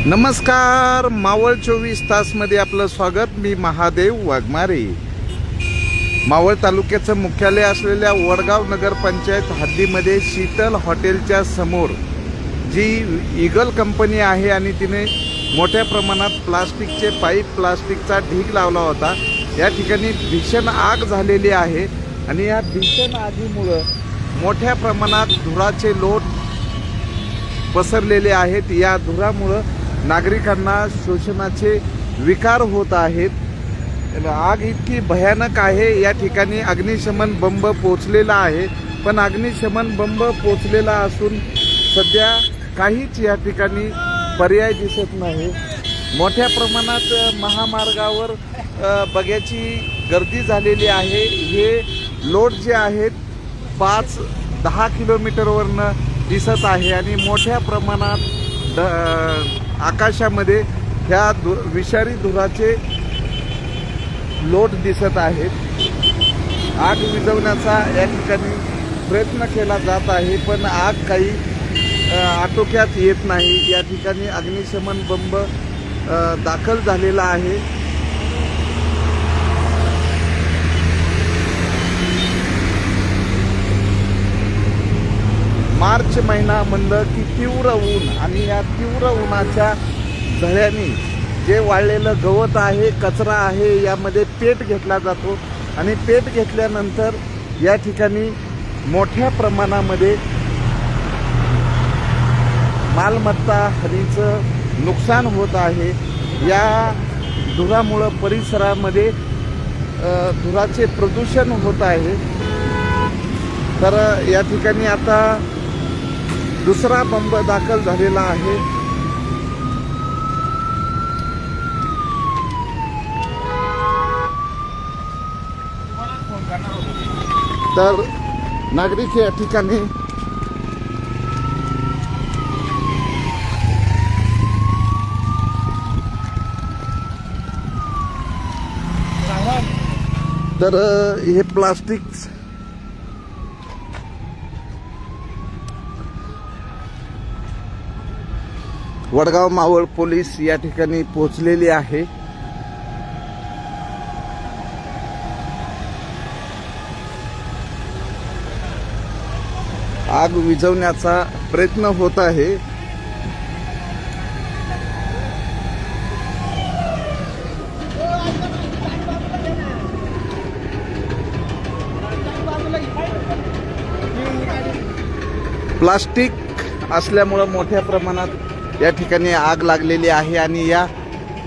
नमस्कार, मावळ 24 तासमध्ये आपलं स्वागत. मी महादेव वाघमारे. मावळ तालुक्याचं मुख्यालय असलेल्या वडगाव नगरपंचायत हद्दीमध्ये शीतल हॉटेलच्या समोर जी ईगल कंपनी आहे आणि तिने मोठ्या प्रमाणात प्लास्टिकचे पाईप, प्लास्टिकचा ढीग लावला होता. या ठिकाणी भीषण आग झालेली आहे आणि या भीषण आगीमुळं मोठ्या प्रमाणात धुराचे लोट पसरलेले आहेत. या धुरामुळं नागरिकांना श्वसनाचे विकार होत आहेत. आग इतकी भयानक आहे. या ठिकाणी अग्निशमन बंब पोचलेला आहे, पण अग्निशमन बंब पोचलेला असून सध्या काहीच या ठिकाणी पर्याय दिसत नाही. मोठ्या प्रमाणात महामार्गावर बघ्याची गर्दी झालेली आहे. हे लोट जे आहेत 5-10 किलोमीटरवरनं दिसत आहे आणि मोठ्या प्रमाणात आकाशामध्ये ह्या विषारी धुराचे लोट दिसत आहेत. आग विझवण्याचा या ठिकाणी प्रयत्न केला जात आहे, पण आग काही आटोक्यात येत नाही. या ठिकाणी अग्निशमन बंब दाखल झालेला आहे. मार्च महिना म्हणलं की तीव्र ऊन आणि या तीव्र उन्हाच्या झळ्याने जे वाळलेलं गवत आहे, कचरा आहे, यामध्ये पेट घेतला जातो आणि पेट घेतल्यानंतर या ठिकाणी मोठ्या प्रमाणामध्ये मालमत्ता हानीचं नुकसान होत आहे. या धुरामुळं परिसरामध्ये धुराचे प्रदूषण होत आहे. तर या ठिकाणी आता दुसरा बंब दाखल झालेला आहे. तर नागरिक या ठिकाणी तर हे प्लास्टिक वडगाव मावळ पोलीस या ठिकाणी पोहोचलेले आहे. आग विझवण्याचा प्रयत्न होत आहे. प्लास्टिक असल्यामुळं मोठ्या प्रमाणात या ठिकाणी आग लागलेली आहे आणि या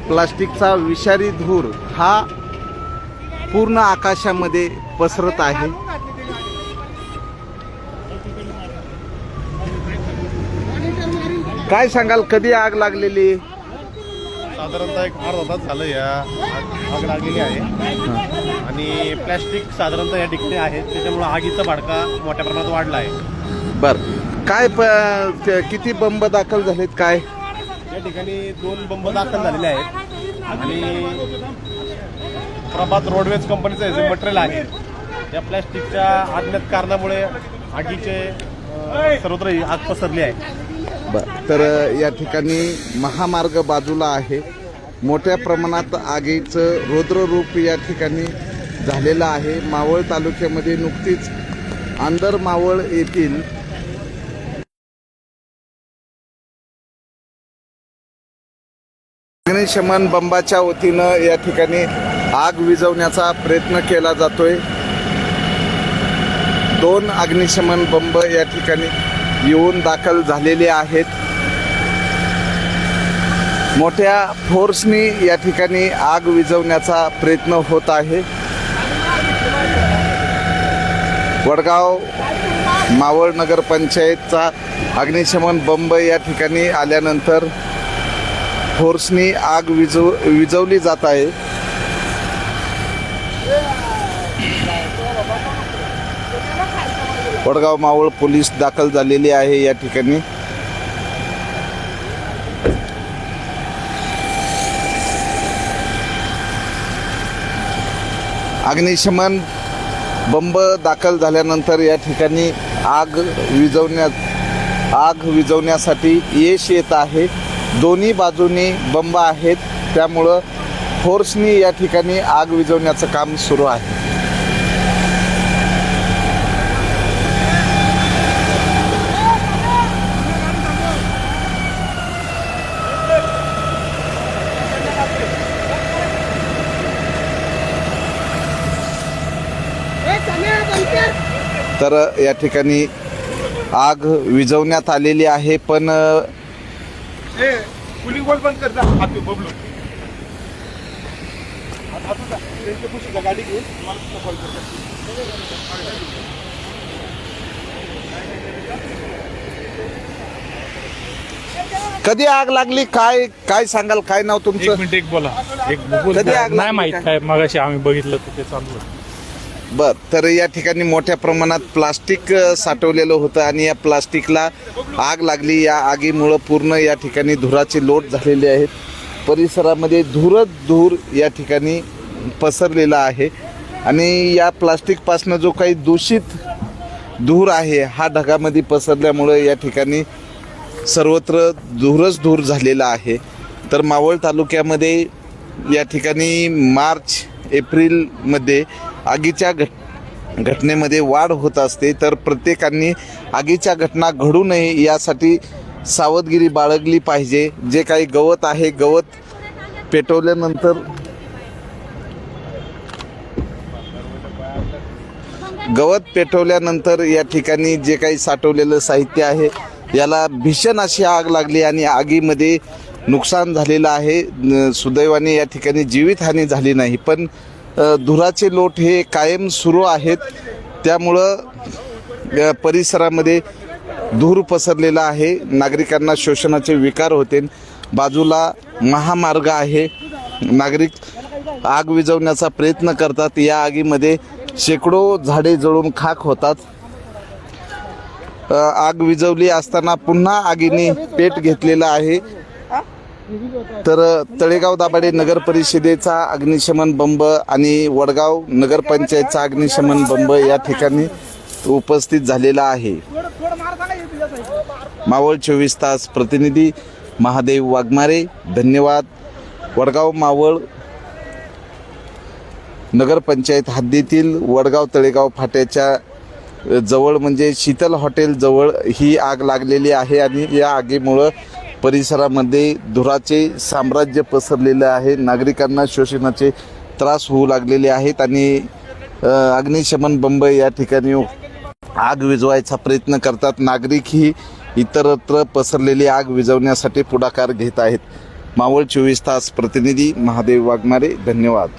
प्लास्टिकचा विषारी धूर हा पूर्ण आकाशामध्ये पसरत आहे. काय सांगाल, कधी आग लागलेली? साधारणतः एक अर्धा तास झालं या आग लागलेली आहे आणि प्लॅस्टिक साधारणतः या ठिकाणी आहेत, त्याच्यामुळे आगीचा भडका मोठ्या प्रमाणात वाढला आहे. बर, काय किती बंब दाखल झालेत? काय या ठिकाणी 2 बंब दाखल झालेले आहेत आणि प्रभात रोडवेज कंपनीचं जे मटेरियल आहे या प्लॅस्टिकच्या अज्ञात कारणामुळे आगीचे सर्वत्र आग पसरली आहे. तर या ठिकाणी महामार्ग बाजूला आहे. मोठ्या प्रमाणात आगीचं रौद्ररूप या ठिकाणी झालेलं आहे. मावळ तालुक्यामध्ये नुकतीच आंदर मावळ येथील अग्निशमन बंबाच्या वतीनं या ठिकाणी आग विझवण्याचा प्रयत्न केला जातोय. 2 अग्निशमन बंब या ठिकाणी येऊन दाखल झालेले आहेत. मोठ्या फोर्सनी या ठिकाणी आग विझवण्याचा प्रयत्न होत आहे. वडगाव मावळ नगरपंचायतचा अग्निशमन बंब या ठिकाणी आल्यानंतर फोर्सनी आग विझवली जात आहे. वडगाव मावळ पोलीस दाखल झालेले आहे. या ठिकाणी अग्निशमन बंब दाखल झाल्यानंतर या ठिकाणी आग विझवण्यासाठी यश येत आहे. दोन्ही बाजूनी बंब आहेत, त्यामुळं फोर्सनी या ठिकाणी आग विझवण्याचं काम सुरू आहे. तर या ठिकाणी आग विझवण्यात आलेली आहे, पण कधी आग लागली, काय काय सांगाल, काय नाव तुमचं? एक मिनिट एक बोला. कधी आग नाही लागली माहित काय? काय मगाशी आम्ही बघितलं तर ते चालू होतं. बर, तर या ठिकाणी मोठ्या प्रमाणात प्लास्टिक साठवलेलं होतं आणि या प्लास्टिकला आग लागली. या आगीमुळं पूर्ण या ठिकाणी धुराचे लोट झालेले आहेत. परिसरामध्ये धूरच धूर या ठिकाणी पसरलेला आहे आणि या प्लास्टिकपासनं जो काही दूषित धूर आहे हा ढगामध्ये पसरल्यामुळं या ठिकाणी सर्वत्र धूरच धूर झालेला आहे. तर मावळ तालुक्यामध्ये या ठिकाणी मार्च एप्रिलमध्ये आगीच्या घटनेमध्ये वाढ होत असते. तर प्रत्येकाने आगीच्या घटना घडू नये यासाठी सावधगिरी बाळगली पाहिजे. जे काही गवत आहे, गवत पेटवल्यानंतर या ठिकाणी जे काही साठवलेलं साहित्य आहे याला भीषण अशी आग लागली आणि आगीमध्ये नुकसान झालेलं आहे. सुदैवाने या ठिकाणी जीवितहानी झाली नाही, पण धुराचे लोट हे कायम सुरू आहेत. त्यामुळं परिसरामध्ये धूर पसरलेला आहे. नागरिकांना श्वसनाचे विकार होते. बाजूला महामार्ग आहे. नागरिक आग विझवण्याचा प्रयत्न करतात. या आगीमध्ये शेकडो झाडे जळून खाक होतात. आग विझवली असताना पुन्हा आगीने पेट घेतलेला आहे. तर तळेगाव दाभाडे नगर परिषदेचा अग्निशमन बंब आणि वडगाव नगरपंचायतचा अग्निशमन बंब या ठिकाणी उपस्थित झालेला आहे. मावळ 24 तास प्रतिनिधी महादेव वाघमारे, धन्यवाद. वडगाव मावळ नगरपंचायत हद्दीतील वडगाव तळेगाव फाट्याच्या जवळ म्हणजे शीतल हॉटेल जवळ ही आग लागलेली आहे आणि या आगीमुळं परिसरामध्ये धुराचे साम्राज्य पसरलेलं आहे. नागरिकांना श्वसनाचे त्रास होऊ लागलेले आहेत आणि अग्निशमन बंब या ठिकाणी आग विझवायचा प्रयत्न करतात. नागरिकही इतरत्र पसरलेली आग विझवण्यासाठी पुढाकार घेत आहेत. मावळ 24 तास प्रतिनिधी महादेव वाघमारे, धन्यवाद.